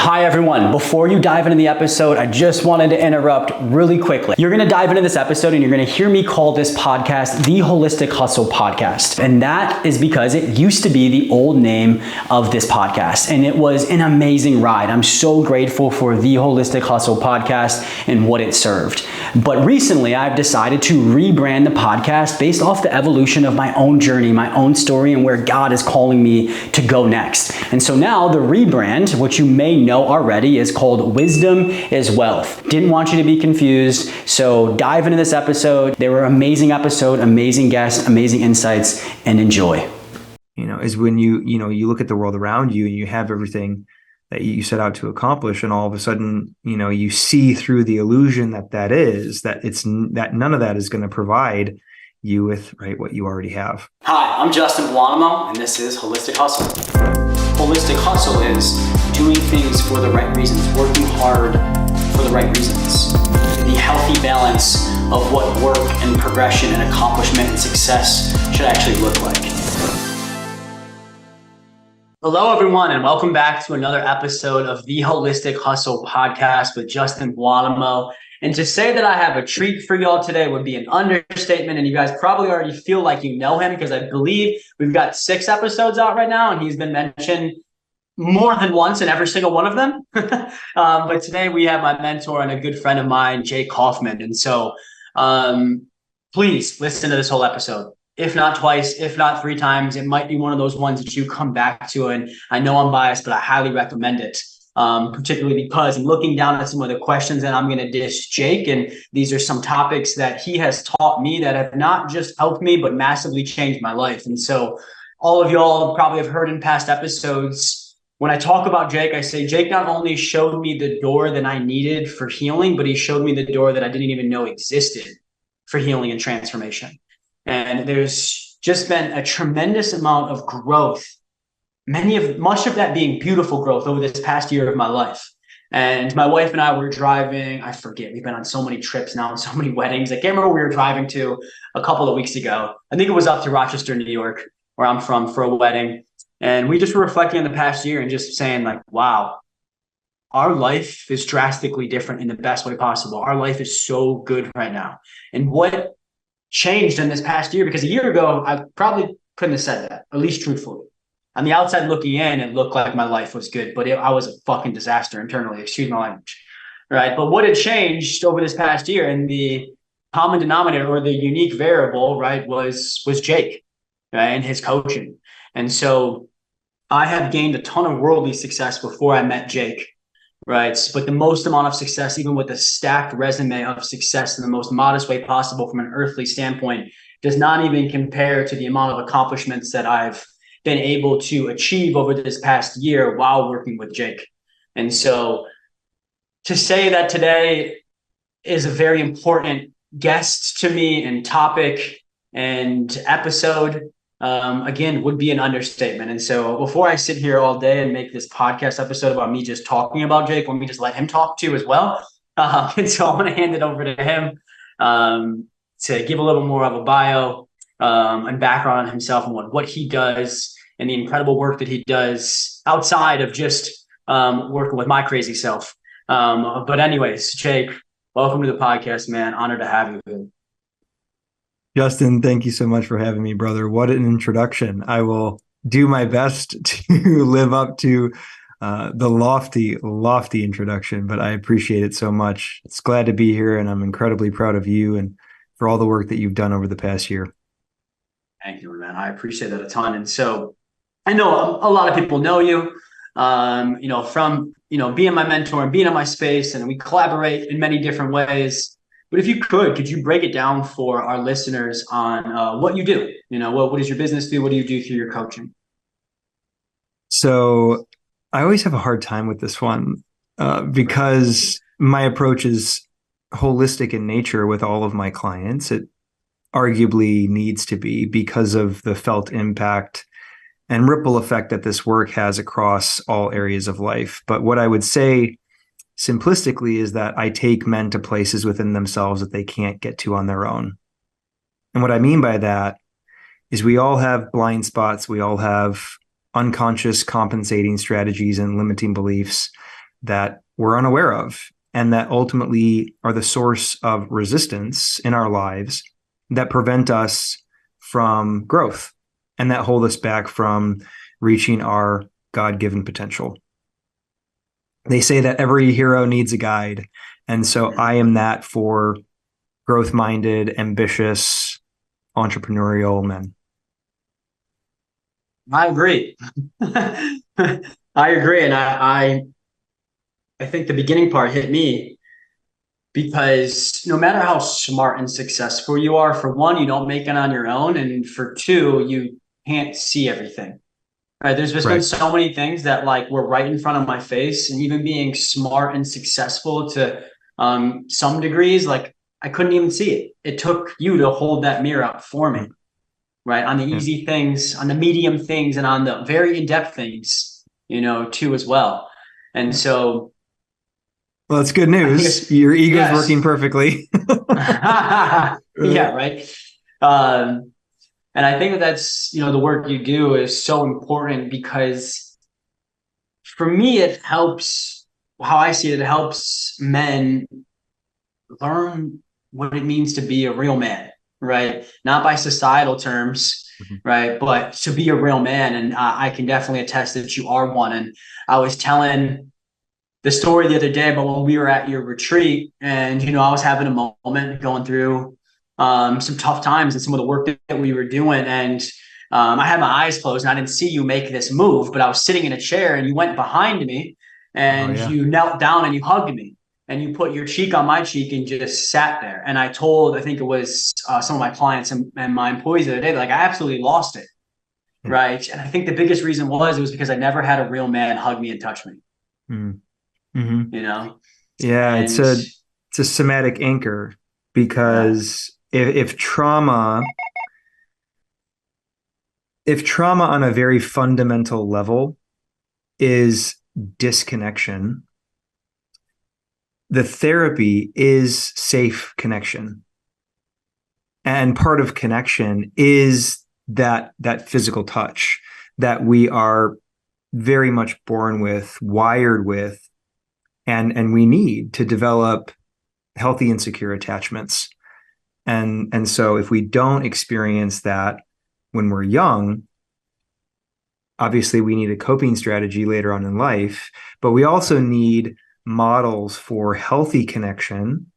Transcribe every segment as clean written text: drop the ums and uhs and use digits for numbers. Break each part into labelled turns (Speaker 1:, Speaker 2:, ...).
Speaker 1: Hi everyone, before you dive into the episode, I just wanted to interrupt really quickly. You're gonna dive into this episode and you're gonna hear me call this podcast the Holistic Hustle Podcast. And that is because it used to be the old name of this podcast. And it was an amazing ride. I'm so grateful for the Holistic Hustle Podcast and what it served. But recently I've decided to rebrand the podcast based off the evolution of my own journey, my own story, and where God is calling me to go next. And so now the rebrand, which you may know already, is called Wisdom is Wealth. Didn't want you to be confused, so dive into this episode. They were an amazing episode, amazing guests, amazing insights, and enjoy.
Speaker 2: Is when you look at the world around you and you have everything that you set out to accomplish, and all of a sudden, you see through the illusion that none of that is going to provide you with what you already have.
Speaker 1: Hi, I'm Justin Buonamo, and this is Holistic Hustle. Holistic Hustle is doing things for the right reasons, working hard for the right reasons. The healthy balance of what work and progression and accomplishment and success should actually look like. Hello, everyone, and welcome back to another episode of the Holistic Hustle Podcast with Justin Buonamo. And to say that I have a treat for y'all today would be an understatement, and you guys probably already feel like you know him because I believe we've got 6 episodes out right now, and he's been mentioned more than once in every single one of them. But today we have my mentor and a good friend of mine, Jay Kauffman. And so please listen to this whole episode. If not twice, if not 3 times, it might be one of those ones that you come back to. And I know I'm biased, but I highly recommend it. Particularly because I'm looking down at some of the questions that I'm going to dish Jake. And these are some topics that he has taught me that have not just helped me, but massively changed my life. And so all of y'all probably have heard in past episodes, when I talk about Jake, I say Jake not only showed me the door that I needed for healing, but he showed me the door that I didn't even know existed for healing and transformation. And there's just been a tremendous amount of growth, much of that being beautiful growth over this past year of my life. And my wife and I were driving, I forget, we've been on so many trips now and so many weddings. I can't remember where we were driving to a couple of weeks ago. I think it was up to Rochester, New York, where I'm from, for a wedding. And we just were reflecting on the past year and just saying wow, our life is drastically different in the best way possible. Our life is so good right now. And what changed in this past year, because a year ago, I probably couldn't have said that, at least truthfully. On the outside looking in, it looked like my life was good, but I was a fucking disaster internally, excuse my language, right? But what had changed over this past year, and the common denominator or the unique variable, right, was Jake, right, and his coaching. And so I have gained a ton of worldly success before I met Jake, right? But the most amount of success, even with a stacked resume of success in the most modest way possible from an earthly standpoint, does not even compare to the amount of accomplishments that I've been able to achieve over this past year while working with Jake. And so to say that today is a very important guest to me and topic and episode, again, would be an understatement. And so before I sit here all day and make this podcast episode about me just talking about Jake, let me just let him talk too as well. And so I want to hand it over to him to give a little more of a bio and background on himself and what he does and the incredible work that he does outside of just working with my crazy self. But anyways, Jake, welcome to the podcast, man. Honored to have you here.
Speaker 2: Justin, thank you so much for having me, brother. What an introduction. I will do my best to live up to the lofty introduction, but I appreciate it so much. It's glad to be here, and I'm incredibly proud of you and for all the work that you've done over the past year.
Speaker 1: Thank you, man. I appreciate that a ton. And so I know a lot of people know you, from, being my mentor and being in my space, and we collaborate in many different ways. But if you could you break it down for our listeners on what you do? What does your business do? What do you do through your coaching?
Speaker 2: So I always have a hard time with this one because my approach is holistic in nature with all of my clients. It arguably needs to be because of the felt impact and ripple effect that this work has across all areas of life. But what I would say simplistically is that I take men to places within themselves that they can't get to on their own. And what I mean by that is we all have blind spots. We all have unconscious compensating strategies and limiting beliefs that we're unaware of, and that ultimately are the source of resistance in our lives that prevent us from growth and that hold us back from reaching our God-given potential. They say that every hero needs a guide. And so I am that for growth-minded, ambitious, entrepreneurial men.
Speaker 1: I agree. I agree. And I think the beginning part hit me because no matter how smart and successful you are, for one, you don't make it on your own. And for two, you can't see everything. Right. There's just been
Speaker 2: Right.
Speaker 1: so many things that like were right in front of my face. And even being smart and successful to some degrees, like I couldn't even see it. It took you to hold that mirror up for me, right? On the
Speaker 2: Yeah.
Speaker 1: easy things, on the medium things, and on the very in-depth things, too, as well. And
Speaker 2: Yeah.
Speaker 1: so
Speaker 2: Well, it's good
Speaker 1: I think
Speaker 2: news.
Speaker 1: it's,
Speaker 2: Your ego's working
Speaker 1: yes.
Speaker 2: perfectly.
Speaker 1: Yeah, right. Um, and I think that's, the work you do is so important because for me, it helps how I see it, it helps men learn what it means to be a real man, right? Not by societal terms,
Speaker 2: Mhm.
Speaker 1: right? But to be a real man. And I can definitely attest that you are one. And I was telling the story the other day about when we were at your retreat, and I was having a moment going through some tough times and some of the work that we were doing, and I had my eyes closed and I didn't see you make this move, but I was sitting in a chair and you went behind me
Speaker 2: Oh,
Speaker 1: and
Speaker 2: yeah.
Speaker 1: you knelt down and you hugged me and you put your cheek on my cheek and just sat there. And I think it was some of my clients and my employees the other day, like I absolutely lost it,
Speaker 2: Yeah.
Speaker 1: right? And I think the biggest reason it was because I never had a real man hug me and touch me,
Speaker 2: Mm-hmm.
Speaker 1: you know?
Speaker 2: Yeah, it's
Speaker 1: And
Speaker 2: a somatic anchor
Speaker 1: yeah,
Speaker 2: because if trauma on a very fundamental level is disconnection, the therapy is safe connection. And part of connection is that physical touch that we are very much born with, wired with, and we need to develop healthy and secure attachments. And so if we don't experience that when we're young, obviously we need a coping strategy later on in life, but we also need models for healthy connection,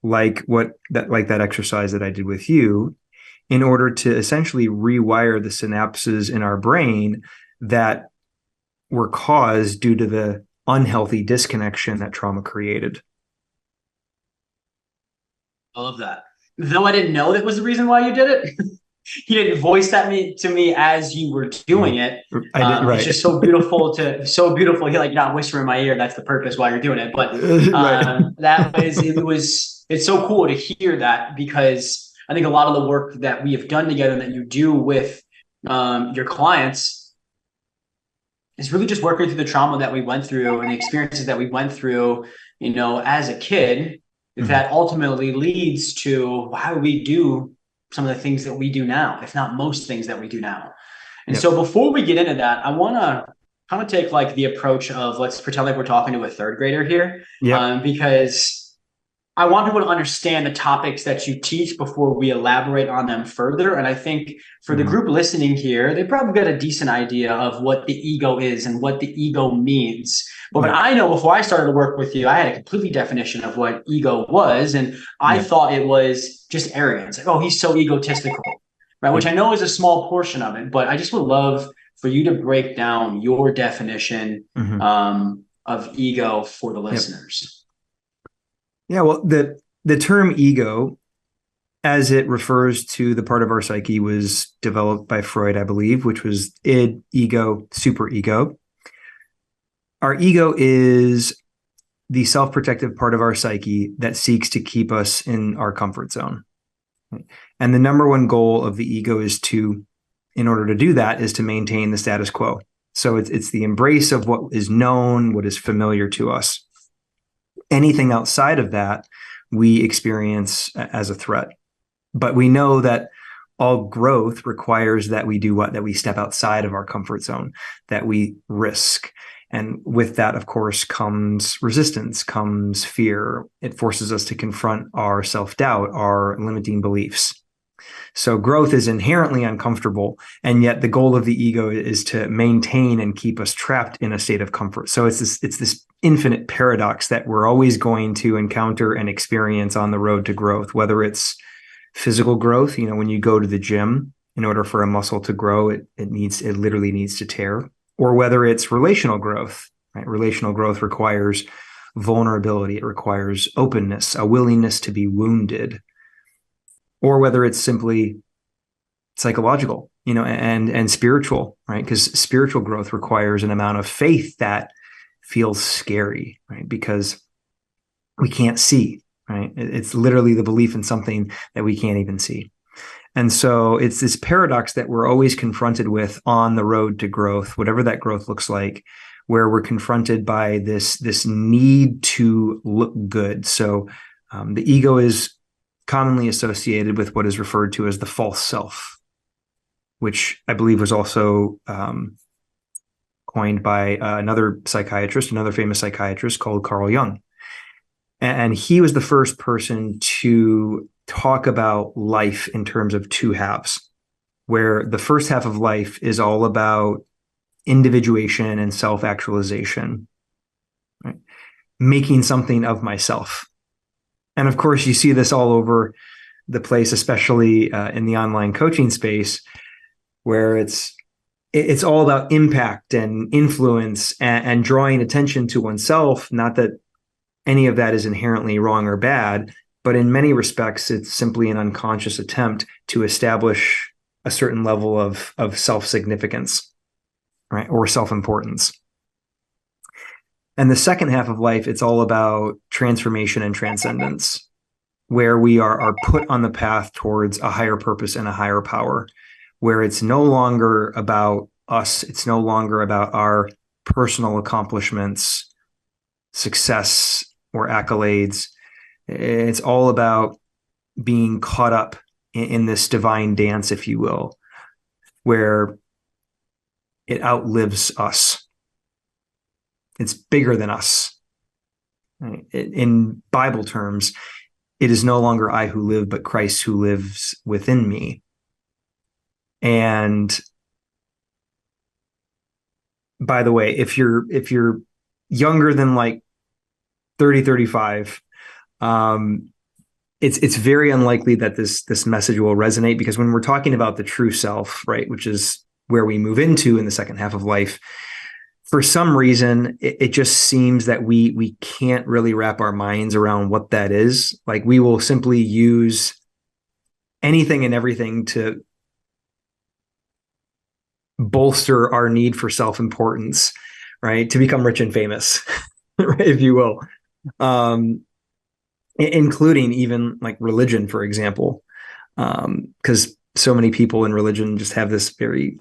Speaker 2: like that exercise that I did with you, in order to essentially rewire the synapses in our brain that were caused due to the unhealthy disconnection that trauma created.
Speaker 1: I love that. Though I didn't know that was the reason why you did it. You didn't voice that to me as you were doing it.
Speaker 2: I did
Speaker 1: It's
Speaker 2: right.
Speaker 1: just so beautiful. You're like not whisper in my ear. That's the purpose why you're doing it. But
Speaker 2: Right.
Speaker 1: it's so cool to hear that because I think a lot of the work that we have done together and that you do with your clients is really just working through the trauma that we went through and the experiences that we went through, as a kid,
Speaker 2: Mhm.
Speaker 1: that ultimately leads to why we do some of the things that we do now, if not most things that we do now. And
Speaker 2: Yep.
Speaker 1: so before we get into that, I want to kind of take like the approach of let's pretend like we're talking to a third grader here,
Speaker 2: Yep.
Speaker 1: because I want people to understand the topics that you teach before we elaborate on them further. And I think for the
Speaker 2: Mhm.
Speaker 1: group listening here, they probably got a decent idea of what the ego is and what the ego means. But
Speaker 2: Yep.
Speaker 1: I know before I started to work with you, I had a completely definition of what ego was. And I
Speaker 2: Yep.
Speaker 1: thought it was just arrogance. Like, oh, he's so egotistical, right? Which
Speaker 2: Yep.
Speaker 1: I know is a small portion of it, but I just would love for you to break down your definition
Speaker 2: Mhm.
Speaker 1: of ego for the
Speaker 2: Yep.
Speaker 1: listeners.
Speaker 2: Yeah. Well, the term ego, as it refers to the part of our psyche, was developed by Freud, I believe, which was id, ego, superego. Our ego is the self-protective part of our psyche that seeks to keep us in our comfort zone. And the number one goal of the ego in order to do that, is to maintain the status quo. So it's the embrace of what is known, what is familiar to us. Anything outside of that, we experience as a threat. But we know that all growth requires that we do what? That we step outside of our comfort zone, that we risk. And with that, of course, comes resistance, comes fear. It forces us to confront our self-doubt, our limiting beliefs. So growth is inherently uncomfortable, and yet the goal of the ego is to maintain and keep us trapped in a state of comfort. So it's this infinite paradox that we're always going to encounter and experience on the road to growth, whether it's physical growth, when you go to the gym, in order for a muscle to grow, it literally needs to tear, or whether it's relational growth, right? Relational growth requires vulnerability. It requires openness, a willingness to be wounded, or whether it's simply psychological, and spiritual, right? Because spiritual growth requires an amount of faith that feels scary, right? Because we can't see, right? It's literally the belief in something that we can't even see. And so it's this paradox that we're always confronted with on the road to growth, whatever that growth looks like, where we're confronted by this need to look good. So the ego is commonly associated with what is referred to as the false self, which I believe was also coined by another famous psychiatrist called Carl Jung. And he was the first person to talk about life in terms of two halves, where the first half of life is all about individuation and self-actualization, right? Making something of myself. And of course, you see this all over the place, especially in the online coaching space, where it's all about impact and influence and drawing attention to oneself. Not that any of that is inherently wrong or bad, but in many respects, it's simply an unconscious attempt to establish a certain level of self-significance, right? Or self-importance. And the second half of life, it's all about transformation and transcendence, where we are put on the path towards a higher purpose and a higher power, where it's no longer about us. It's no longer about our personal accomplishments, success, or accolades. It's all about being caught up in this divine dance, if you will, where it outlives us. It's bigger than us. In Bible terms, it is no longer I who live, but Christ who lives within me. And by the way, if you're younger than like 30, 35, it's very unlikely that this message will resonate, because when we're talking about the true self, right, which is where we move into in the second half of life, for some reason, it just seems that we can't really wrap our minds around what that is. Like, we will simply use anything and everything to bolster our need for self-importance, right? To become rich and famous, right, if you will. Including even like religion, for example, because so many people in religion just have this very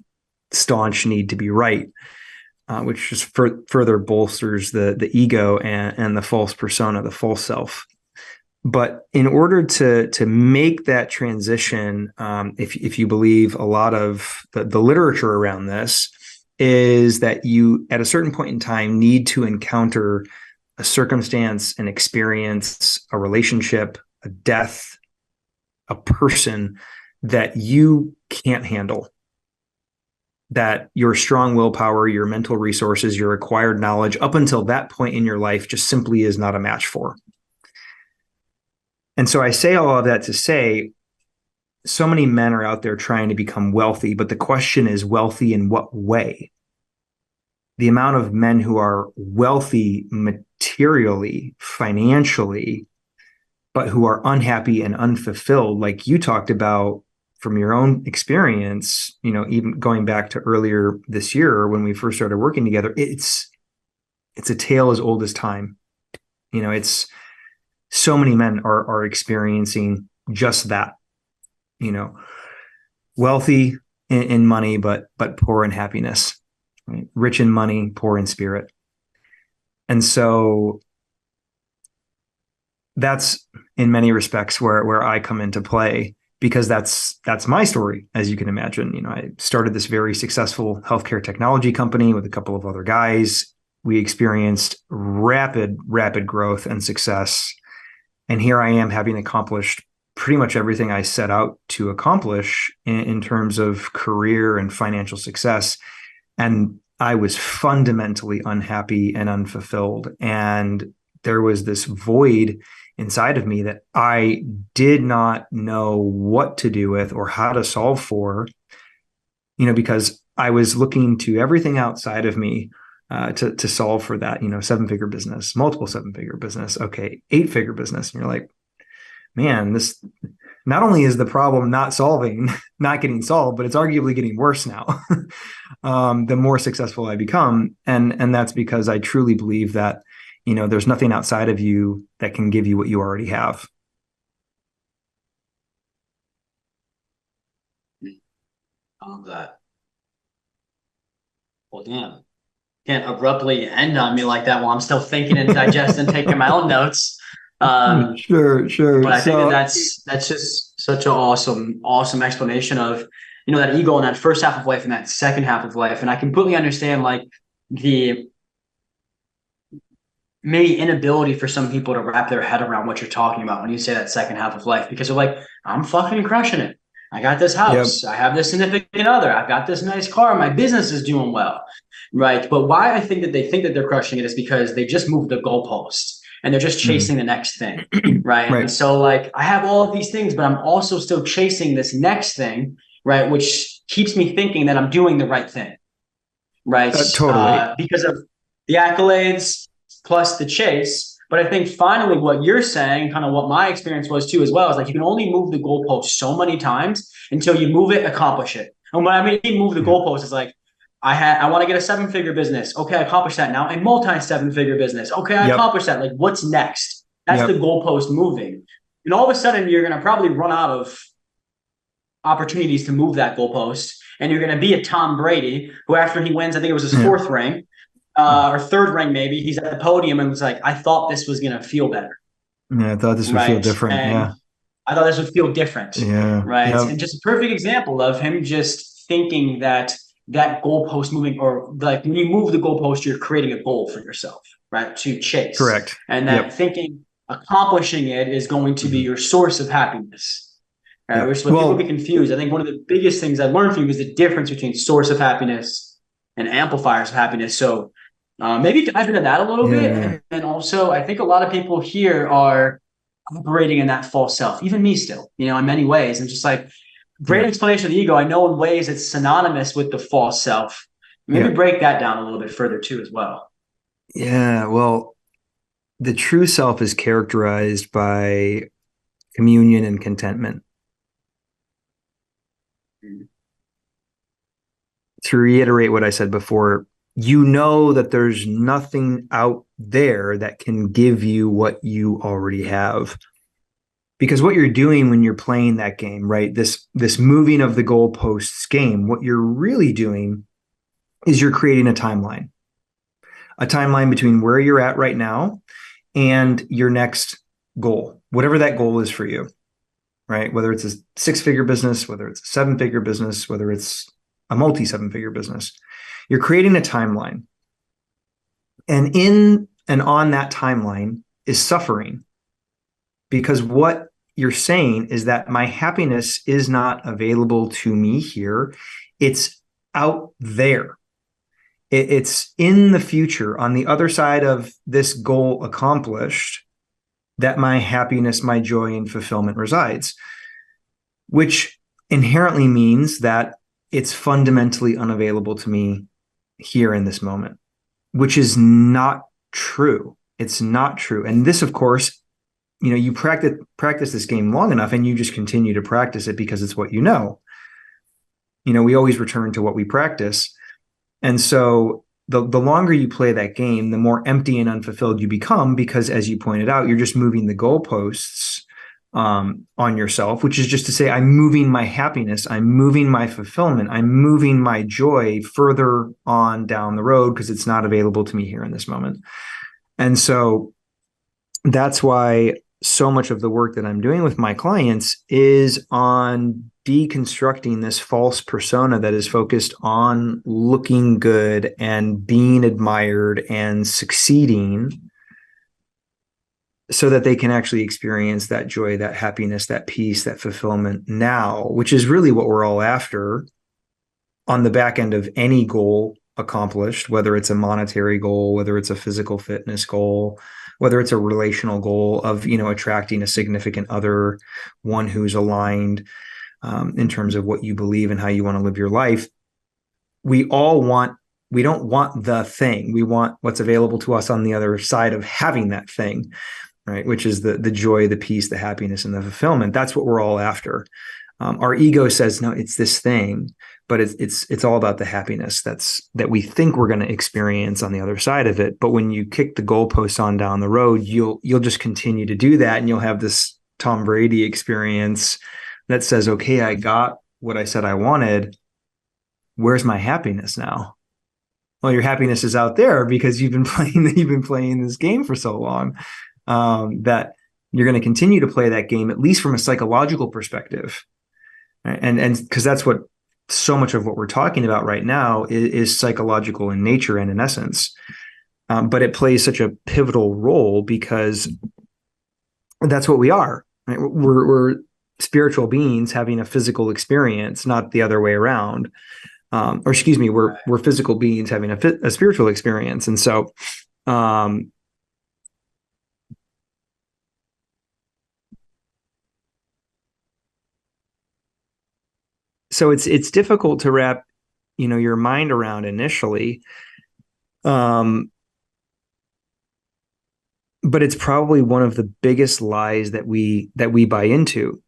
Speaker 2: staunch need to be right, which just further bolsters the ego and the false persona, the false self. But in order to make that transition, if you believe a lot of the literature around this, is that you, at a certain point in time, need to encounter a circumstance, an experience, a relationship, a death, a person that you can't handle, that your strong willpower, your mental resources, your acquired knowledge up until that point in your life just simply is not a match for. And so I say all of that to say, so many men are out there trying to become wealthy, but the question is, wealthy in what way? The amount of men who are wealthy materially, financially, but who are unhappy and unfulfilled, like you talked about from your own experience, even going back to earlier this year when we first started working together, it's a tale as old as time. It's so many men are experiencing just that, wealthy in money, but poor in happiness, right? Rich in money, poor in spirit. And so that's in many respects where I come into play, because that's my story, as you can imagine. I started this very successful healthcare technology company with a couple of other guys. we experienced rapid growth and success. And here I am, having accomplished pretty much everything I set out to accomplish in terms of career and financial success. And I was fundamentally unhappy and unfulfilled. And there was this void inside of me that I did not know what to do with or how to solve for, because I was looking to everything outside of me to solve for that, 7-figure business, multiple 7-figure business, okay, 8-figure business. And you're like, man, this not only is the problem not getting solved, but it's arguably getting worse now. The more successful I become. And that's because I truly believe that, there's nothing outside of you that can give you what you already have.
Speaker 1: I love that. Well, damn. Can't abruptly end on me like that while I'm still thinking and digesting, taking my own notes.
Speaker 2: Sure.
Speaker 1: But I think that's just such an awesome explanation of, that ego in that first half of life and that second half of life. And I completely understand like the maybe inability for some people to wrap their head around what you're talking about when you say that second half of life, because they're like, I'm fucking crushing it. I got this house. Yep. I have this significant other. I've got this nice car. My business is doing well. Right. But why I think that they think that they're crushing it is because they just moved the goalpost and they're just chasing the next thing. Right. And so like I have all of these things, but I'm also still chasing this next thing. Right. Which keeps me thinking that I'm doing the right thing. Right.
Speaker 2: Totally.
Speaker 1: Because of the accolades plus the chase. But I think finally what you're saying, kind of what my experience was too as well, is like you can only move the goalpost so many times until you move it, accomplish it. And when I mean move the goalpost, is like I want to get a 7-figure business. Okay, I accomplished that. Now a multi-7-figure business. Okay, I accomplished that. Like what's next? That's the goalpost moving. And all of a sudden you're going to probably run out of opportunities to move that goalpost. And you're going to be a Tom Brady who after he wins, I think it was his 4th ring, or 3rd ring maybe, he's at the podium and was like, I thought this was going to feel better.
Speaker 2: Yeah, I thought this would feel different.
Speaker 1: And I thought this would feel different.
Speaker 2: Yeah.
Speaker 1: Right. Yep. And just a perfect example of him just thinking that goalpost moving, or like when you move the goalpost, you're creating a goal for yourself, right? To chase.
Speaker 2: Correct.
Speaker 1: And that thinking accomplishing it is going to be your source of happiness. Right? Which is what people get confused. I think one of the biggest things I learned from you is the difference between source of happiness and amplifiers of happiness. So maybe dive into that a little bit. And also, I think a lot of people here are operating in that false self, even me still, in many ways. And just like, great explanation of the ego. I know in ways it's synonymous with the false self. Maybe break that down a little bit further too as well.
Speaker 2: Yeah, well, the true self is characterized by communion and contentment. To reiterate what I said before, that there's nothing out there that can give you what you already have. Because what you're doing when you're playing that game, right, this moving of the goalposts game, what you're really doing is you're creating a timeline between where you're at right now and your next goal, whatever that goal is for you, right? Whether it's a 6-figure business, whether it's a 7-figure business, whether it's a multi-7-figure business, you're creating a timeline. And in and on that timeline is suffering. Because what you're saying is that my happiness is not available to me here. It's out there. It's in the future, on the other side of this goal accomplished, that my happiness, my joy, and fulfillment resides, which inherently means that it's fundamentally unavailable to me here in this moment, which is not true. It's not true. And this, of course, you practice this game long enough and you just continue to practice it because it's what you know. We always return to what we practice. And so the longer you play that game, the more empty and unfulfilled you become, because as you pointed out, you're just moving the goalposts on yourself, which is just to say, I'm moving my happiness, I'm moving my fulfillment, I'm moving my joy further on down the road because it's not available to me here in this moment. And so that's why so much of the work that I'm doing with my clients is on deconstructing this false persona that is focused on looking good and being admired and succeeding, so that they can actually experience that joy, that happiness, that peace, that fulfillment now, which is really what we're all after on the back end of any goal accomplished, whether it's a monetary goal, whether it's a physical fitness goal, whether it's a relational goal of, attracting a significant other, one who's aligned in terms of what you believe and how you want to live your life. We don't want the thing. We want what's available to us on the other side of having that thing, right? Which is the joy, the peace, the happiness, and the fulfillment. That's what we're all after. Our ego says, no, it's this thing, but it's all about the happiness that we think we're going to experience on the other side of it. But when you kick the goalposts on down the road, you'll just continue to do that, and you'll have this Tom Brady experience that says, okay, I got what I said I wanted. Where's my happiness now? Well, your happiness is out there because you've been playing this game for so long, that you're going to continue to play that game, at least from a psychological perspective. And because that's what so much of what we're talking about right now is psychological in nature and in essence. But it plays such a pivotal role because that's what we are. Right? We're spiritual beings having a physical experience, not the other way around. Or excuse me, we're physical beings having a spiritual experience. And so, it's difficult to wrap, your mind around initially. But it's probably one of the biggest lies that we buy into,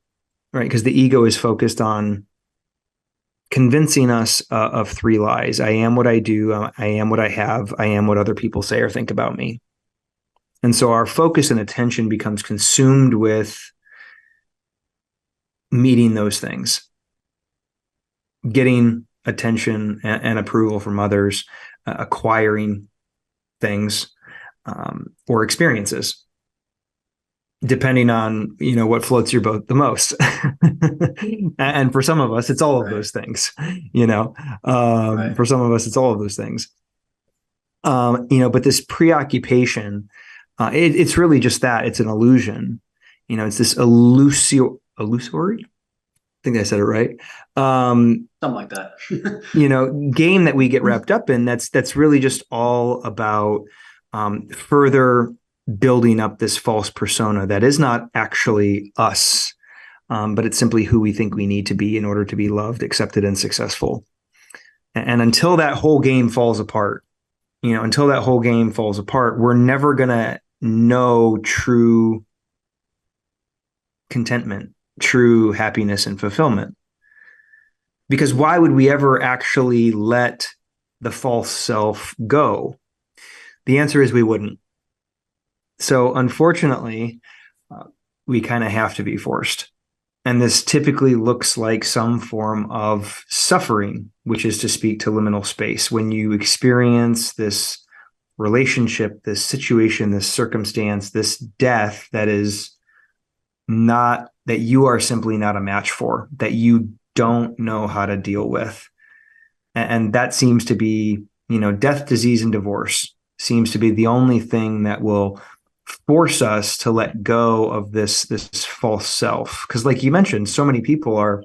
Speaker 2: right? Because the ego is focused on convincing us of three lies. I am what I do. I am what I have. I am what other people say or think about me. And so our focus and attention becomes consumed with meeting those things, getting attention and approval from others, acquiring things or experiences, depending on what floats your boat the most. And for some of us, it's all of those things. For some of us, it's all of those things. But this preoccupation, it's really just that. It's an illusion. It's this illusory. I think I said it right.
Speaker 1: Something like that.
Speaker 2: Game that we get wrapped up in. That's really just all about further building up this false persona that is not actually us, but it's simply who we think we need to be in order to be loved, accepted, and successful. And until that whole game falls apart, we're never going to know true contentment, true happiness, and fulfillment. Because why would we ever actually let the false self go? The answer is we wouldn't. So unfortunately, we kind of have to be forced. And this typically looks like some form of suffering, which is to speak to liminal space. When you experience this relationship, this situation, this circumstance, this death that you are simply not a match for, that you don't know how to deal with. And that seems to be, death, disease, and divorce seems to be the only thing that will force us to let go of this false self. Because like you mentioned, so many people are,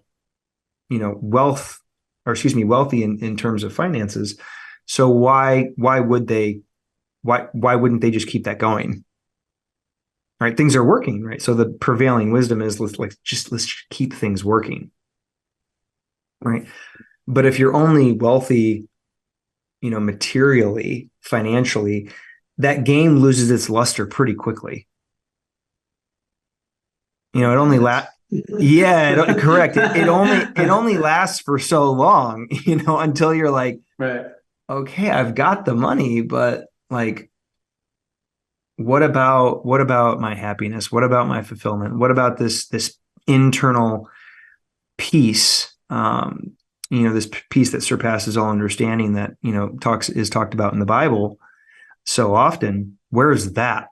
Speaker 2: wealthy in terms of finances. So why wouldn't they just keep that going? Right? Things are working, right? So the prevailing wisdom is let's keep things working. Right. But if you're only wealthy, materially, financially, that game loses its luster pretty quickly. It only lasts. Yeah, correct. It only lasts for so long, until you're like,
Speaker 1: right.
Speaker 2: Okay, I've got the money, but like, what about my happiness? What about my fulfillment? What about this internal peace? This peace that surpasses all understanding that is talked about in the Bible so often. Where's that?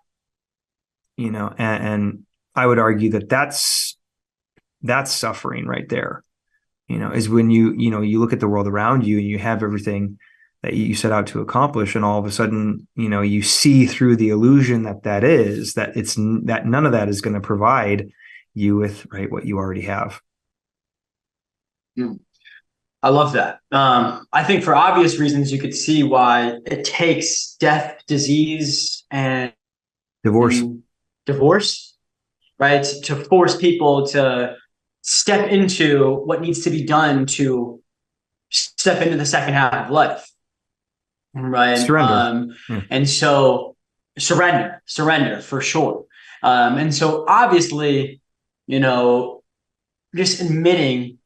Speaker 2: And I would argue that that's suffering right there. Is when you look at the world around you and you have everything that you set out to accomplish, and all of a sudden, you see through the illusion that none of that is going to provide you with, right, what you already have.
Speaker 1: Mm. I love that. I think for obvious reasons, you could see why it takes death, disease,
Speaker 2: Divorce.
Speaker 1: and divorce, right, to force people to step into what needs to be done to step into the second half of life, right?
Speaker 2: Surrender. Yeah.
Speaker 1: And so surrender for sure. And so obviously, you know, just admitting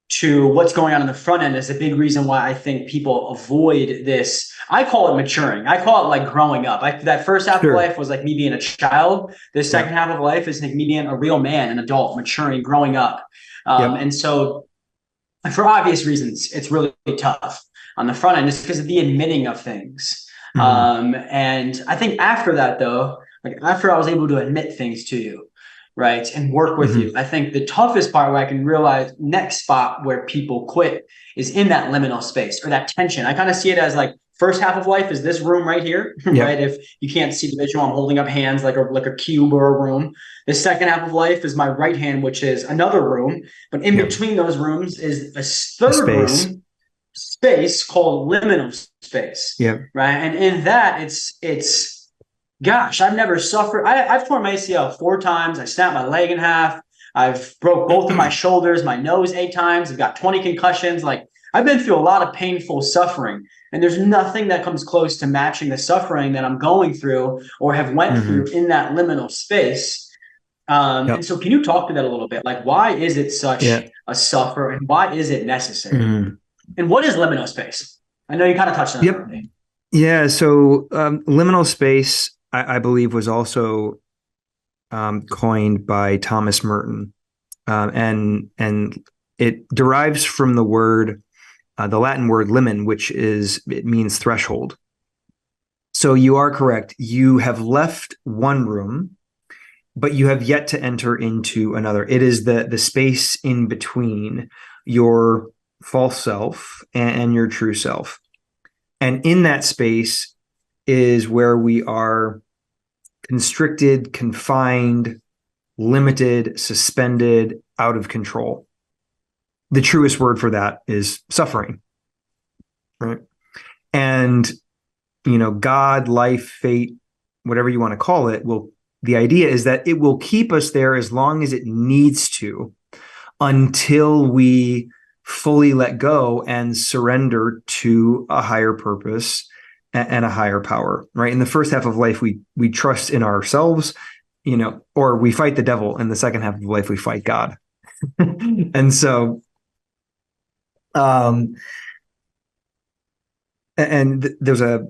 Speaker 1: to what's going on in the front end is a big reason why I think people avoid this. I call it maturing. I call it like growing up. That first half of life was like me being a child. This second half of life is like me being a real man, an adult, maturing, growing up. And so for obvious reasons, it's really tough on the front end just because of the admitting of things. And I think after that, though, like after I was able to admit things to you, right, and work with you, I think the toughest part where I can realize next spot where people quit is in that liminal space or that tension. I kind of see it as like first half of life is this room right here, right? If you can't see the visual, I'm holding up hands like a cube or a room. The second half of life is my right hand, which is another room. But in between those rooms is a third room space called liminal space. Right. And in that, it's gosh, I've never suffered. I've torn my ACL 4 times. I snapped my leg in half. I've broke both of my shoulders, my nose 8 times. I've got 20 concussions. Like I've been through a lot of painful suffering. And there's nothing that comes close to matching the suffering that I'm going through or have went through in that liminal space. And so can you talk to that a little bit? Like, why is it such a suffer and why is it necessary? And what is liminal space? I know you kind of touched on it already.
Speaker 2: Yeah. So liminal space, I believe, was also coined by Thomas Merton. And it derives from the Latin word limen, it means threshold. So you are correct. You have left one room, but you have yet to enter into another. It is the space in between your false self and your true self. And in that space is where we are constricted, confined, limited, suspended, out of control. The truest word for that is suffering, right? And, God, life, fate, whatever you want to call it, the idea is that it will keep us there as long as it needs to until we fully let go and surrender to a higher purpose and a higher power, right? In the first half of life, we trust in ourselves, or we fight the devil. In the second half of life, we fight God. And so, and there's a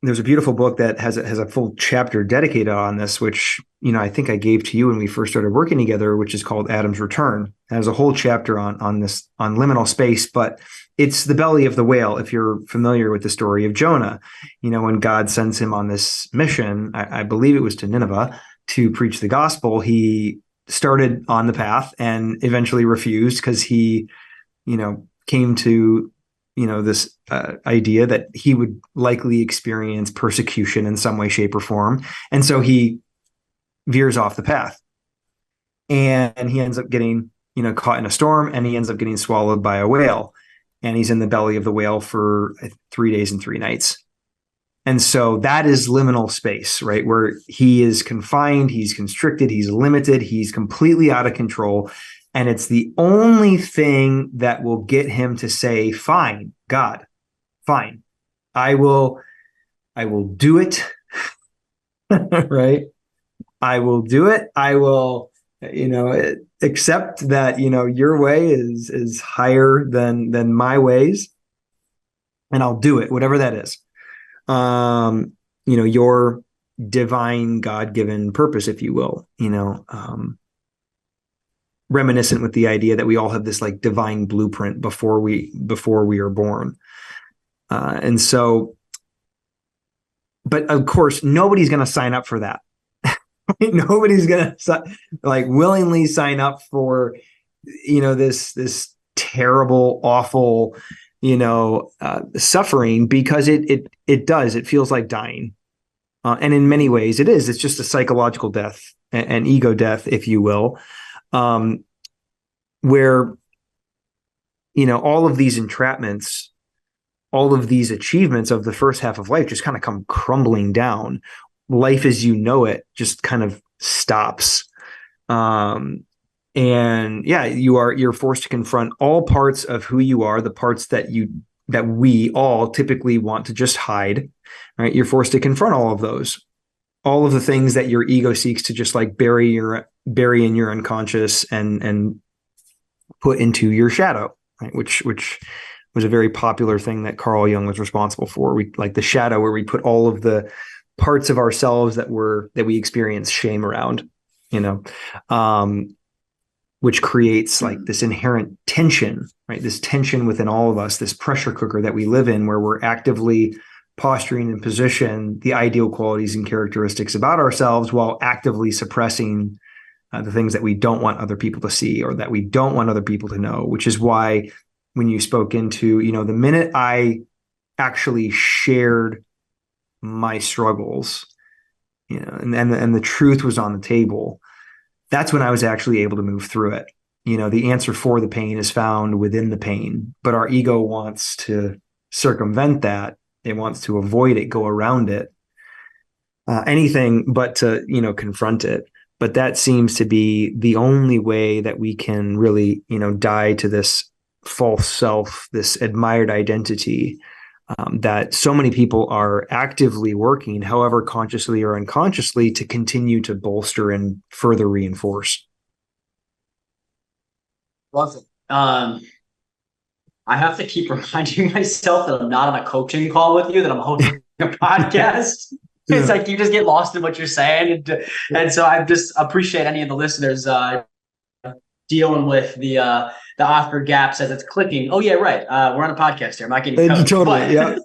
Speaker 2: beautiful book that has a full chapter dedicated on this, which, I think I gave to you when we first started working together, which is called Adam's Return. It has a whole chapter on liminal space, but it's the belly of the whale. If you're familiar with the story of Jonah, when God sends him on this mission, I believe it was to Nineveh, to preach the gospel. He started on the path and eventually refused because he, came to this idea that he would likely experience persecution in some way, shape, or form. And so he veers off the path. And he ends up getting, caught in a storm, and he ends up getting swallowed by a whale. And he's in the belly of the whale for 3 days and 3 nights. And so that is liminal space, right? Where he is confined, he's constricted, he's limited, he's completely out of control. And it's the only thing that will get him to say, fine, God, fine, I will do it. Right? I will do it. I will, accept that, your way is higher than my ways. And I'll do it, whatever that is. Your divine God-given purpose, if you will, reminiscent with the idea that we all have this like divine blueprint before we are born. And so, but of course, nobody's going to sign up for that. Nobody's gonna like willingly sign up for, this terrible, awful, suffering, because it feels like dying. And in many ways it is. It's just a psychological death, an ego death, if you will, where, all of these entrapments, all of these achievements of the first half of life just kind of come crumbling down. Life as you know it just kind of stops. And yeah, you're forced to confront all parts of who you are, the parts that we all typically want to just hide, right? You're forced to confront all of those, all of the things that your ego seeks to just like bury in your unconscious and put into your shadow, right? Which was a very popular thing that Carl Jung was responsible for. We like the shadow, where we put all of the parts of ourselves that we experience shame around, which creates like this inherent tension, right? This tension within all of us, this pressure cooker that we live in, where we're actively posturing and position the ideal qualities and characteristics about ourselves while actively suppressing the things that we don't want other people to see, or that we don't want other people to know, which is why when you spoke into, the minute I actually shared my struggles, and the truth was on the table, that's when I was actually able to move through it. The answer for the pain is found within the pain, but our ego wants to circumvent that. It wants to avoid it, go around it, anything but to, confront it. But that seems to be the only way that we can really, die to this false self, this admired identity, that so many people are actively working, however consciously or unconsciously, to continue to bolster and further reinforce.
Speaker 1: Love it. I have to keep reminding myself that I'm not on a coaching call with you, that I'm hosting a podcast.
Speaker 2: Yeah.
Speaker 1: It's like you just get lost in what you're saying. And so I just appreciate any of the listeners dealing with the awkward gaps as it's clicking. Oh, yeah, right. We're on a podcast here. I'm not getting coached.
Speaker 2: Totally,
Speaker 1: but
Speaker 2: yeah.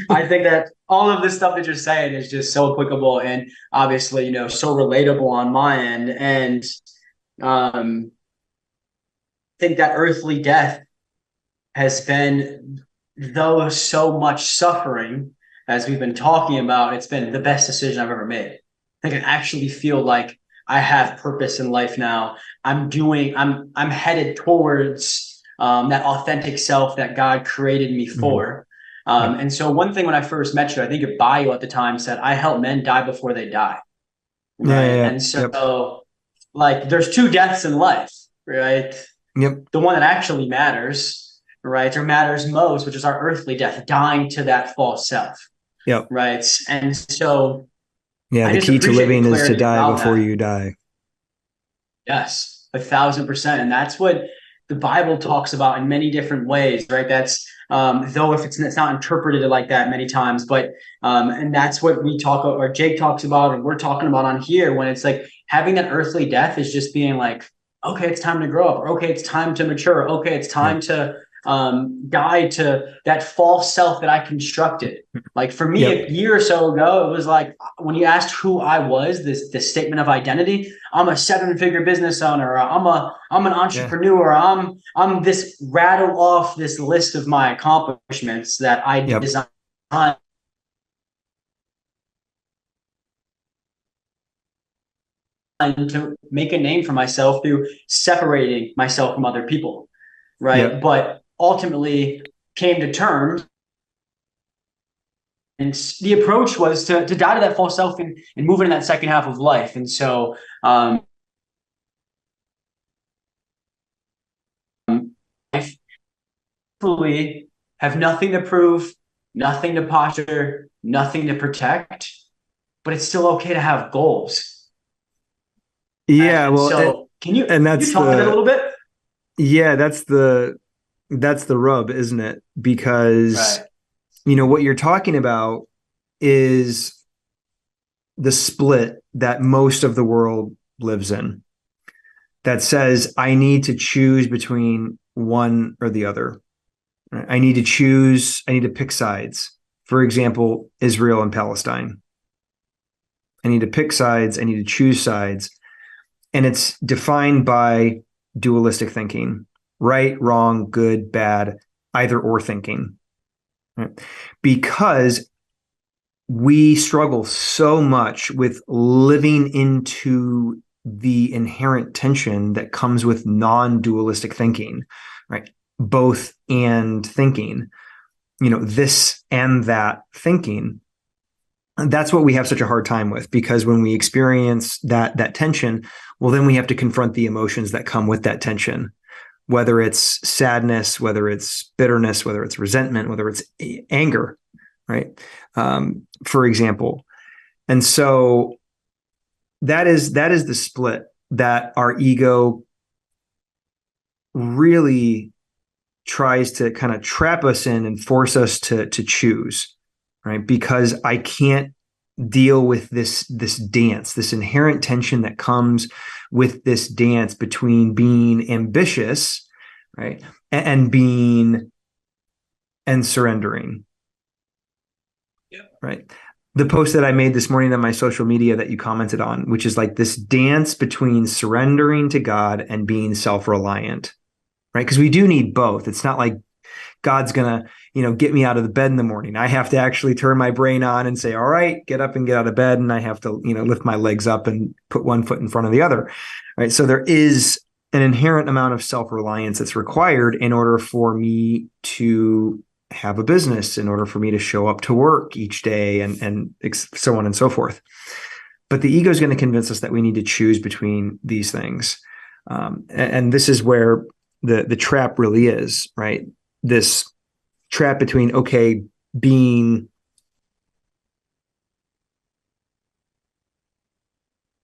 Speaker 1: I think that all of this stuff that you're saying is just so applicable and obviously, so relatable on my end. And I think that earthly death has been, though so much suffering, as we've been talking about, it's been the best decision I've ever made. I can actually feel like I have purpose in life now. I'm headed towards that authentic self that God created me for. And so one thing when I first met you, I think your bio at the time said, I help men die before they die. Right.
Speaker 2: Yeah.
Speaker 1: And so like there's two deaths in life, right?
Speaker 2: Yep.
Speaker 1: The one that actually matters, right, or matters most, which is our earthly death, dying to that false self.
Speaker 2: Yep.
Speaker 1: Right. And so
Speaker 2: yeah, the key to living is to die before you die.
Speaker 1: Yes, 1,000%. And that's what the Bible talks about in many different ways, right? That's though if it's not interpreted like that many times, but and that's what we talk or Jake talks about, and we're talking about on here, when it's like having that earthly death is just being like, okay, it's time to grow up, or okay, it's time to mature, or, okay, it's time to die to that false self that I constructed. Like for me, a year or so ago, it was like when you asked who I was, this statement of identity, I'm a 7-figure business owner, or I'm an entrepreneur, I'm this rattle off this list of my accomplishments that I designed to make a name for myself through separating myself from other people, right? But ultimately came to terms, and the approach was to die to that false self and move into that second half of life. And so I fully have nothing to prove, nothing to posture, nothing to protect, but it's still okay to have goals.
Speaker 2: Yeah, well,
Speaker 1: so can you talk to that a little bit?
Speaker 2: Yeah, that's the rub, isn't it? Because what you're talking about is the split that most of the world lives in, that says I need to choose between one or the other. I need to pick sides. For example, Israel and Palestine. I need to pick sides. I need to choose sides. And it's defined by dualistic thinking, right, wrong, good, bad, either or thinking. Right? Because we struggle so much with living into the inherent tension that comes with non-dualistic thinking, right? Both and thinking, this and that thinking. And that's what we have such a hard time with, because when we experience that tension, well, then we have to confront the emotions that come with that tension, whether it's sadness, whether it's bitterness, whether it's resentment, whether it's anger, right? For example. And so that is the split that our ego really tries to kind of trap us in and force us to choose, right? Because I can't deal with this dance, this inherent tension that comes with this dance between being ambitious, right, and being and surrendering.
Speaker 1: Yeah.
Speaker 2: Right. The post that I made this morning on my social media that you commented on, which is like this dance between surrendering to God and being self-reliant, right? Because we do need both. It's not like God's going to, get me out of the bed in the morning. I have to actually turn my brain on and say, all right, get up and get out of bed. And I have to, lift my legs up and put one foot in front of the other, right? So there is an inherent amount of self-reliance that's required in order for me to have a business, in order for me to show up to work each day, and so on and so forth. But the ego is going to convince us that we need to choose between these things. And this is where the trap really is, right? This trap between, okay, being,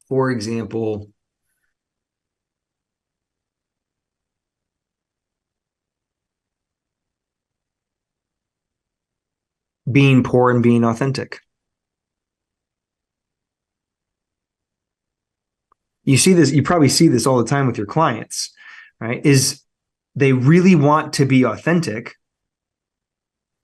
Speaker 2: for example, being poor and being authentic. You see this, you probably see this all the time with your clients, right? Is they really want to be authentic,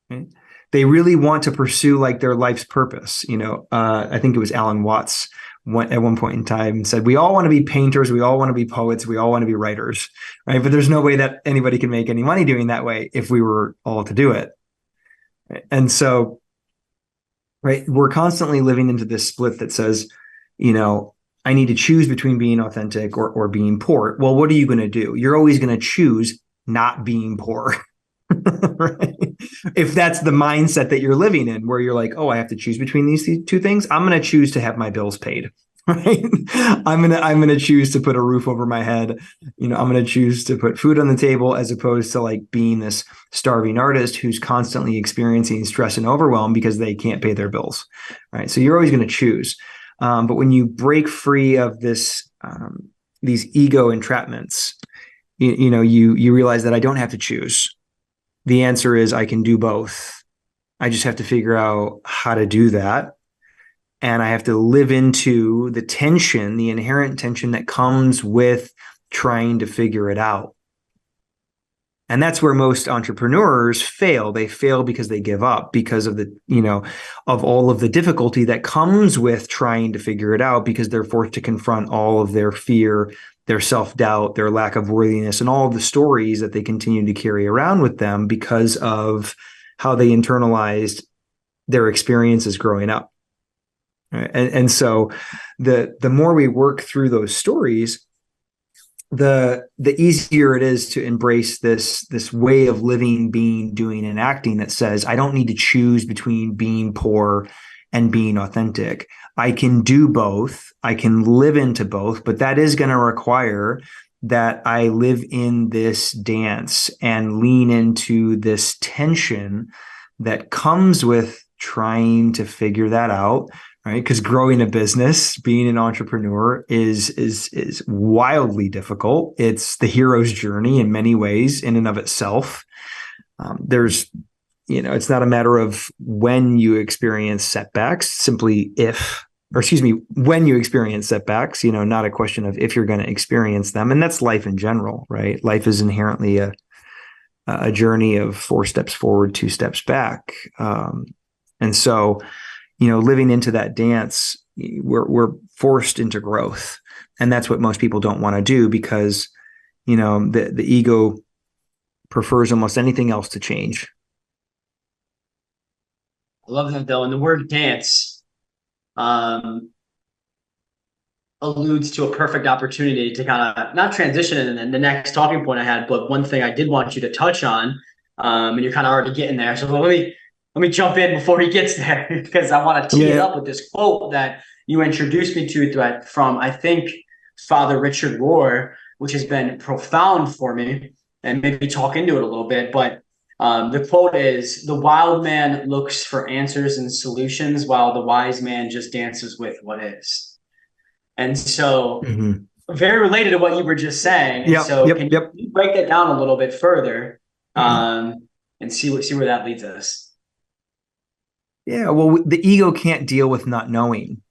Speaker 2: right? They really want to pursue like their life's purpose. I think it was Alan Watts at one point in time said, we all want to be painters, we all want to be poets, we all want to be writers, right? But there's no way that anybody can make any money doing that way if we were all to do it. And so, right, we're constantly living into this split that says, I need to choose between being authentic or being poor. Well, what are you going to do? You're always going to choose not being poor. Right? If that's the mindset that you're living in, where you're like, oh, I have to choose between these two things, I'm going to choose to have my bills paid. Right? I'm going to choose to put a roof over my head. I'm going to choose to put food on the table, as opposed to like being this starving artist who's constantly experiencing stress and overwhelm because they can't pay their bills. Right? So you're always going to choose. But when you break free of this, these ego entrapments, you realize that I don't have to choose. The answer is I can do both. I just have to figure out how to do that. And I have to live into the tension, the inherent tension that comes with trying to figure it out. And that's where most entrepreneurs fail. They fail because they give up, because of of all of the difficulty that comes with trying to figure it out, because they're forced to confront all of their fear, their self-doubt, their lack of worthiness, and all of the stories that they continue to carry around with them because of how they internalized their experiences growing up. Right? And so the more we work through those stories, the easier it is to embrace this way of living, being, doing, and acting that says, I don't need to choose between being poor and being authentic. I can do both. I can live into both, but that is going to require that I live in this dance and lean into this tension that comes with trying to figure that out. Right? Because growing a business, being an entrepreneur is wildly difficult. It's the hero's journey in many ways, in and of itself. It's not a matter of when you experience setbacks, simply when you experience setbacks, not a question of if you're going to experience them. And that's life in general, right? Life is inherently a journey of 4 steps forward, 2 steps back. And so, living into that dance, we're forced into growth. And that's what most people don't want to do, because, the ego prefers almost anything else to change.
Speaker 1: I love that though. And the word dance um, alludes to a perfect opportunity to kind of not transition in the next talking point I had, but one thing I did want you to touch on, and you're kind of already getting there. So let me jump in before he gets there because I want to tee it up with this quote that you introduced me to from, I think, Father Richard Rohr, which has been profound for me, and maybe talk into it a little bit. But the quote is, "The wild man looks for answers and solutions, while the wise man just dances with what is." And so, very related to what you were just saying. And can you break that down a little bit further, and see where that leads us?
Speaker 2: Yeah, well, the ego can't deal with not knowing,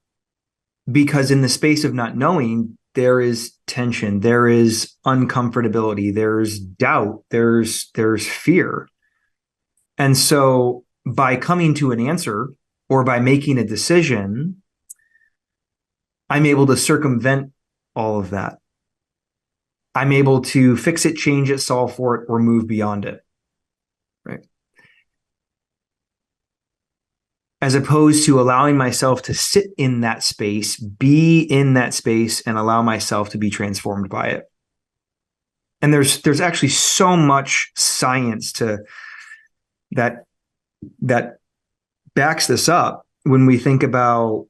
Speaker 2: because in the space of not knowing, there is tension, there is uncomfortability, there's doubt, there's fear. And so by coming to an answer or by making a decision, I'm able to circumvent all of that. I'm able to fix it, change it, solve for it, or move beyond it. Right. As opposed to allowing myself to sit in that space, be in that space, and allow myself to be transformed by it. And there's actually so much science to that backs this up when we think about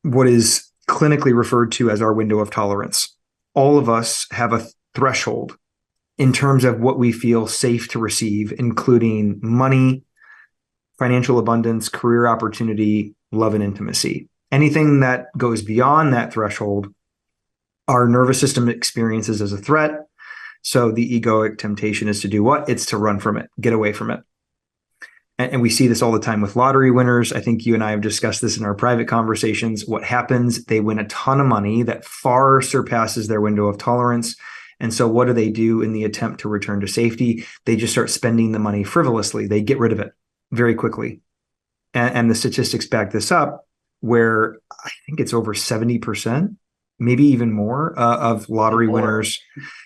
Speaker 2: what is clinically referred to as our window of tolerance. All of us have a threshold in terms of what we feel safe to receive, including money, financial abundance, career opportunity, love, and intimacy. Anything that goes beyond that threshold, our nervous system experiences as a threat. So the egoic temptation is to do what? It's to run from it, get away from it. And we see this all the time with lottery winners. I think you and I have discussed this in our private conversations. What happens? They win a ton of money that far surpasses their window of tolerance. And so what do they do in the attempt to return to safety? They just start spending the money frivolously. They get rid of it very quickly. And the statistics back this up, where I think it's over 70%, maybe even more, of lottery winners.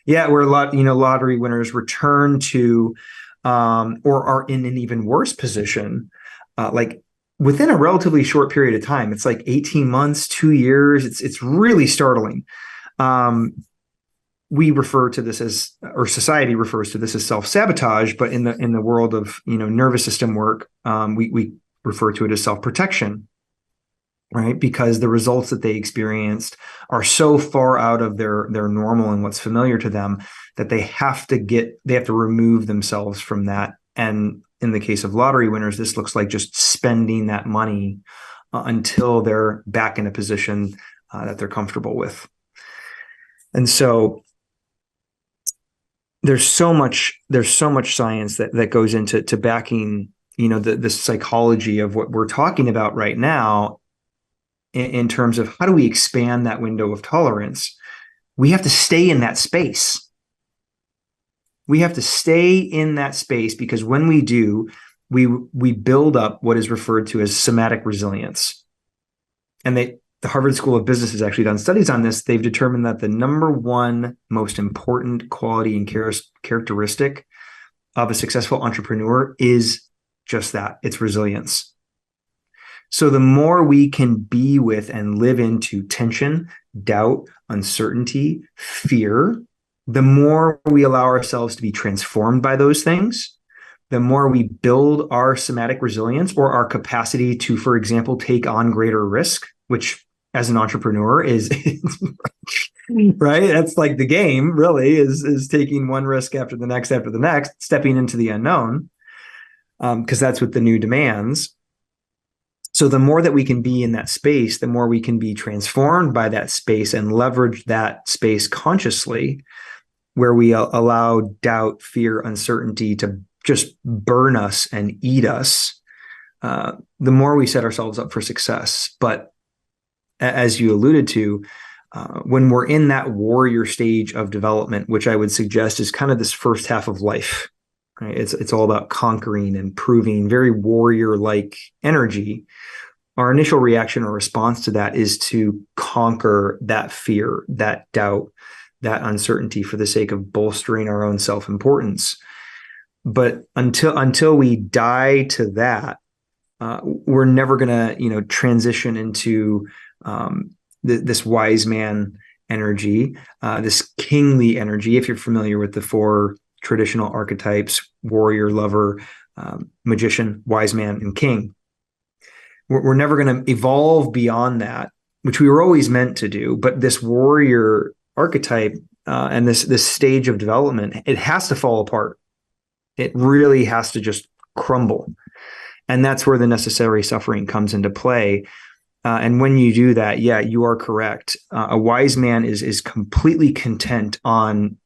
Speaker 2: Yeah, where lottery winners return to or are in an even worse position, like within a relatively short period of time. It's like 18 months, 2 years. It's really startling. We refer to this as, or society refers to this as, self-sabotage, but in the world of nervous system work, we refer to it as self-protection, right? Because the results that they experienced are so far out of their normal and what's familiar to them that they have to remove themselves from that. And in the case of lottery winners, this looks like just spending that money until they're back in a position that they're comfortable with. And so there's so much science that goes into backing the psychology of what we're talking about right now, in terms of how do we expand that window of tolerance. We have to stay in that space. We have to stay in that space, because when we do, we build up what is referred to as somatic resilience. And the Harvard School of Business has actually done studies on this. They've determined that the number one most important quality and characteristic of a successful entrepreneur is just that. It's resilience. So the more we can be with and live into tension, doubt, uncertainty, fear, the more we allow ourselves to be transformed by those things, the more we build our somatic resilience, or our capacity to, for example, take on greater risk, which as an entrepreneur is right. That's like the game, really, is taking one risk after the next, stepping into the unknown, because that's what the new demands. So the more that we can be in that space, the more we can be transformed by that space and leverage that space consciously, where we allow doubt, fear, uncertainty to just burn us and eat us, the more we set ourselves up for success. But as you alluded to, when we're in that warrior stage of development, which I would suggest is kind of this first half of life, right? It's all about conquering and proving, very warrior-like energy. our initial reaction or response to that is to conquer that fear, that doubt, that uncertainty for the sake of bolstering our own self-importance. But until we die to that, we're never going to, transition into this wise man energy, this kingly energy. If you're familiar with the four traditional archetypes: warrior, lover, magician, wise man, and king. We're never going to evolve beyond that, which we were always meant to do. But this warrior archetype and this stage of development, it has to fall apart. It really has to just crumble. And that's where the necessary suffering comes into play. And when you do that, yeah, you are correct. A wise man is completely content on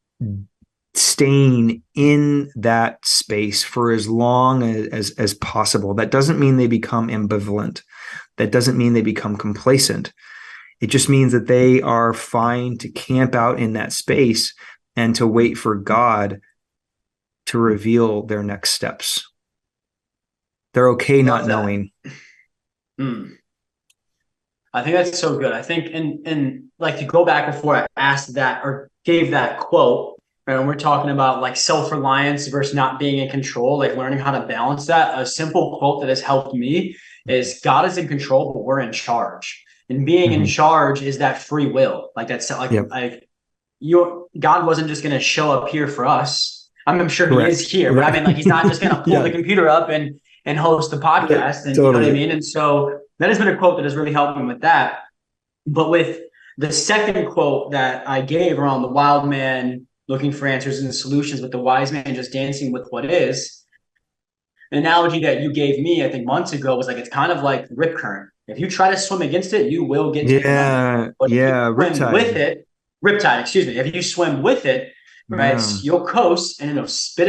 Speaker 2: staying in that space for as long as possible. That doesn't mean they become ambivalent. That doesn't mean they become complacent. It just means that they are fine to camp out in that space and to wait for God to reveal their next steps. They're okay not knowing.
Speaker 1: I think that's so good. I think, and like, to go back before I asked that or gave that quote, right, when we're talking about like self-reliance versus not being in control, like learning how to balance that, a simple quote that has helped me is, God is in control, but we're in charge. And being in charge is that free will. Like, that's like, God wasn't just going to show up here for us. I'm sure he is here, but I mean, like, he's not just going to pull the computer up and host the podcast. And you know what I mean? And so that has been a quote that has really helped me with that. But with the second quote that I gave around the wild man looking for answers and solutions, with the wise man just dancing with what is, an analogy that you gave me, I think months ago, was like, it's kind of like rip current. If you try to swim against it, you will get taken under. But if you swim with it, riptide, excuse me. If you swim with it, right, you'll coast and it'll spit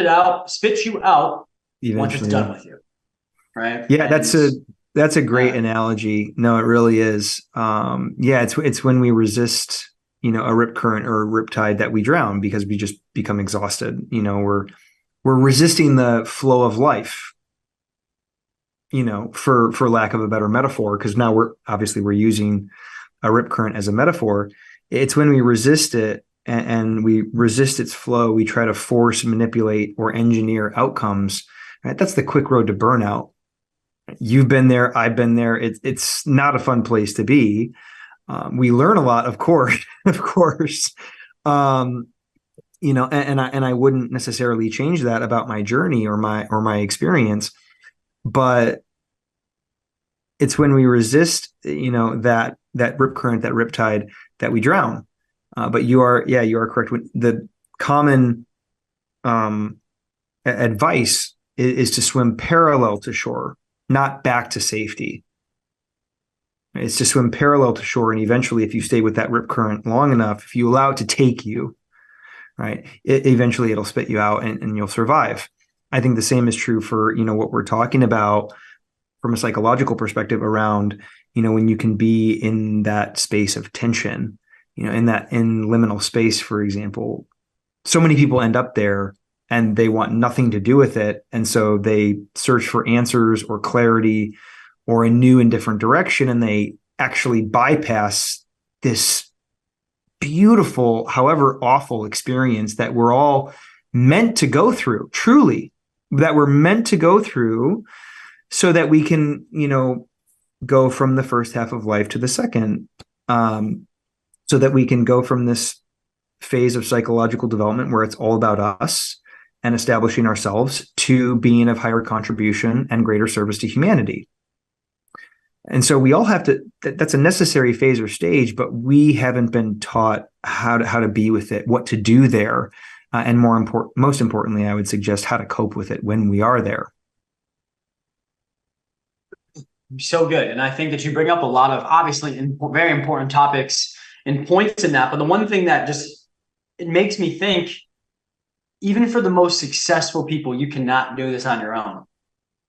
Speaker 1: you out eventually, once it's done with you. Right.
Speaker 2: Yeah, that's a great analogy. No, it really is. It's when we resist, a rip current or a riptide that we drown, because we just become exhausted. We're resisting the flow of life, for lack of a better metaphor, because now we're using a rip current as a metaphor. It's when we resist it and we resist its flow, we try to force, manipulate, or engineer outcomes. Right? That's the quick road to burnout. You've been there. I've been there. It's not a fun place to be. We learn a lot, of course, and I wouldn't necessarily change that about my journey or my experience, but it's when we resist, that rip current, that riptide, that we drown. But you are correct. The common advice is to swim parallel to shore, not back to safety. It's to swim parallel to shore, and eventually, if you stay with that rip current long enough, if you allow it to take you, right, eventually it'll spit you out and you'll survive. I think the same is true for, what we're talking about from a psychological perspective around, when you can be in that space of tension, in that liminal space, for example. So many people end up there and they want nothing to do with it. And so they search for answers or clarity or a new and different direction, and they actually bypass this beautiful, however awful experience that we're all meant to go through, truly, that we're meant to go through, so that we can, go from the first half of life to the second, so that we can go from this phase of psychological development where it's all about us and establishing ourselves, to being of higher contribution and greater service to humanity. And so we all have to, that's a necessary phase or stage, but we haven't been taught how to be with it, what to do there. And most importantly, I would suggest how to cope with it when we are there.
Speaker 1: So good. And I think that you bring up a lot of obviously very important topics and points in that. But the one thing that it makes me think, even for the most successful people, you cannot do this on your own.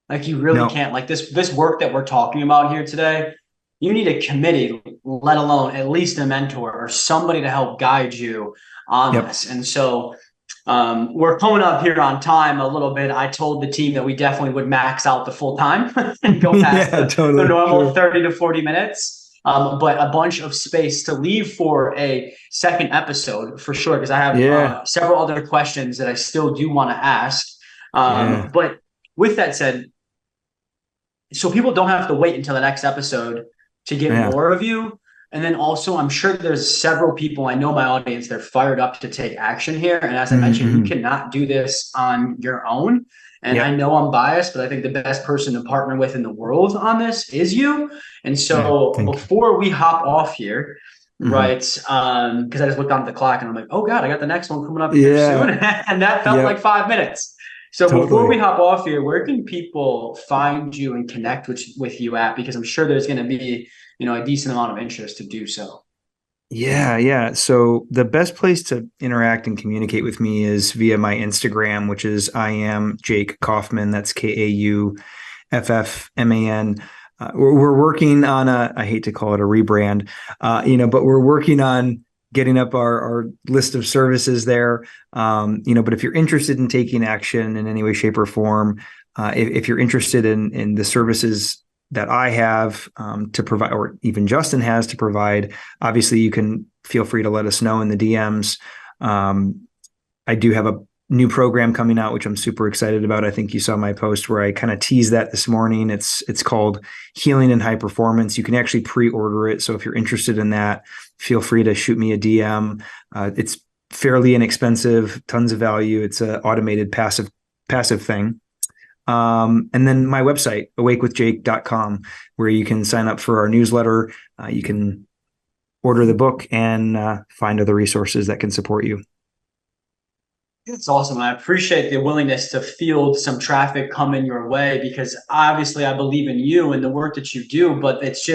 Speaker 1: Like, you really can't. Like, this work that we're talking about here today, you need a committee, let alone at least a mentor or somebody to help guide you on this. And so We're coming up here on time a little bit. I told the team that we definitely would max out the full time and go past
Speaker 2: Yeah,
Speaker 1: the
Speaker 2: totally.
Speaker 1: normal
Speaker 2: Sure.
Speaker 1: 30 to 40 minutes. But a bunch of space to leave for a second episode for sure, because I have
Speaker 2: Yeah.
Speaker 1: several other questions that I still do want to ask.
Speaker 2: Yeah.
Speaker 1: But with that said, so people don't have to wait until the next episode to get
Speaker 2: Yeah.
Speaker 1: more of you. And then also, I'm sure there's several people, I know my audience, they're fired up to take action here. And as I mentioned, you
Speaker 2: Mm-hmm.
Speaker 1: cannot do this on your own. And I
Speaker 2: Yep.
Speaker 1: know I'm biased, but I think the best person to partner with in the world on this is you. And
Speaker 2: Yeah.
Speaker 1: so
Speaker 2: Thank you.
Speaker 1: before we hop off here,
Speaker 2: Mm-hmm.
Speaker 1: right? Because I just looked down at the clock and I'm like, oh God, I got the next one coming up here soon.
Speaker 2: Yeah.
Speaker 1: And that felt like
Speaker 2: Yep.
Speaker 1: 5 minutes. So before we
Speaker 2: Totally.
Speaker 1: hop off here, where can people find you and connect with you at? Because I'm sure there's going to be, a decent amount of interest to do so.
Speaker 2: Yeah, yeah. So the best place to interact and communicate with me is via my Instagram, which is I am Jake Kauffman. That's Kauffman. We're working on I hate to call it a rebrand, but we're working on getting up our list of services there. But if you're interested in taking action in any way, shape, or form, if you're interested in the services that I have to provide, or even Justin has to provide, obviously you can feel free to let us know in the DMs. I do have a new program coming out, which I'm super excited about. I think you saw my post where I kind of teased that this morning. It's called Healing and High Performance. You can actually pre-order it. So if you're interested in that, feel free to shoot me a DM. It's fairly inexpensive, tons of value. It's an automated passive thing. And then my website, awakewithjake.com, where you can sign up for our newsletter. You can order the book and find other resources that can support you.
Speaker 1: It's awesome. I appreciate the willingness to field some traffic coming your way, because obviously I believe in you and the work that you do, but it's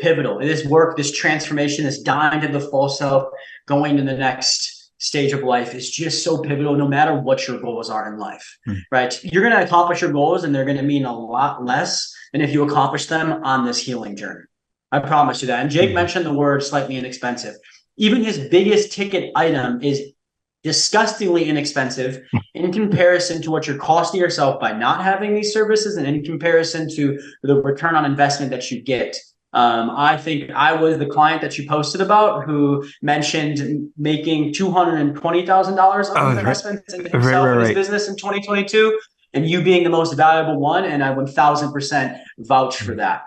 Speaker 1: pivotal. This work, this transformation, this dying to the false self, going to the next stage of life is just so pivotal no matter what your goals are in life, right? You're going to accomplish your goals and they're going to mean a lot less than if you accomplish them on this healing journey. I promise you that. And Jake mentioned the word slightly inexpensive. Even his biggest ticket item is disgustingly inexpensive in comparison to what you're costing yourself by not having these services, and in comparison to the return on investment that you get. I think I was the client that you posted about who mentioned making $220,000 of investments into himself and his business in 2022, and you being the most valuable one. And I 1000% vouch for that.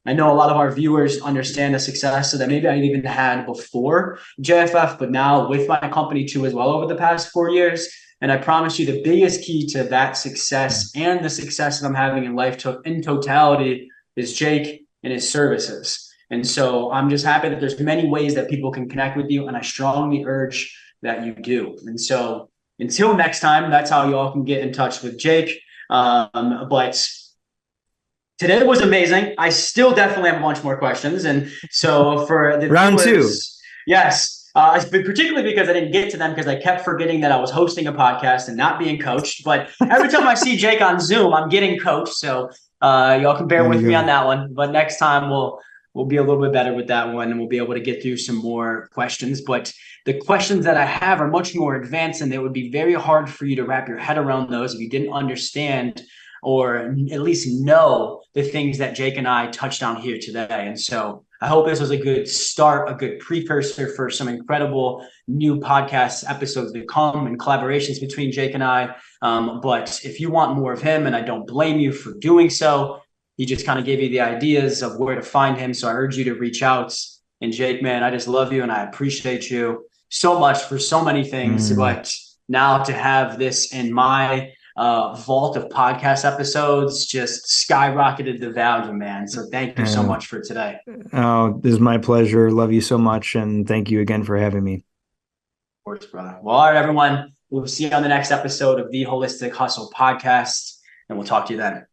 Speaker 1: I know a lot of our viewers understand the success that maybe I even had before JFF, but now with my company too as well over the past 4 years. And I promise you the biggest key to that success and the success that I'm having in life in totality is Jake and his services. And so I'm just happy that there's many ways that people can connect with you, and I strongly urge that you do. And so until next time, that's how you all can get in touch with Jake. But today was amazing. I still definitely have a bunch more questions. And so for the
Speaker 2: round
Speaker 1: viewers,
Speaker 2: 2.
Speaker 1: yes, particularly because I didn't get to them because I kept forgetting that I was hosting a podcast and not being coached. But every time I see Jake on Zoom, I'm getting coached. So y'all can bear with me on that one. But next time we'll be a little bit better with that one, and we'll be able to get through some more questions. But the questions that I have are much more advanced, and it would be very hard for you to wrap your head around those if you didn't understand or at least know the things that Jake and I touched on here today. And so I hope this was a good start, a good precursor for some incredible new podcast episodes to come and collaborations between Jake and I. But if you want more of him, and I don't blame you for doing so, he just kind of gave you the ideas of where to find him. So I urge you to reach out. And Jake, man, I just love you and I appreciate you so much for so many things. But now to have this in my vault of podcast episodes just skyrocketed the value, man. So thank you so much for today.
Speaker 2: Oh, this is my pleasure. Love you so much. And thank you again for having me.
Speaker 1: Of course, brother. Well, all right, everyone. We'll see you on the next episode of the Holistic Hustle podcast, and we'll talk to you then.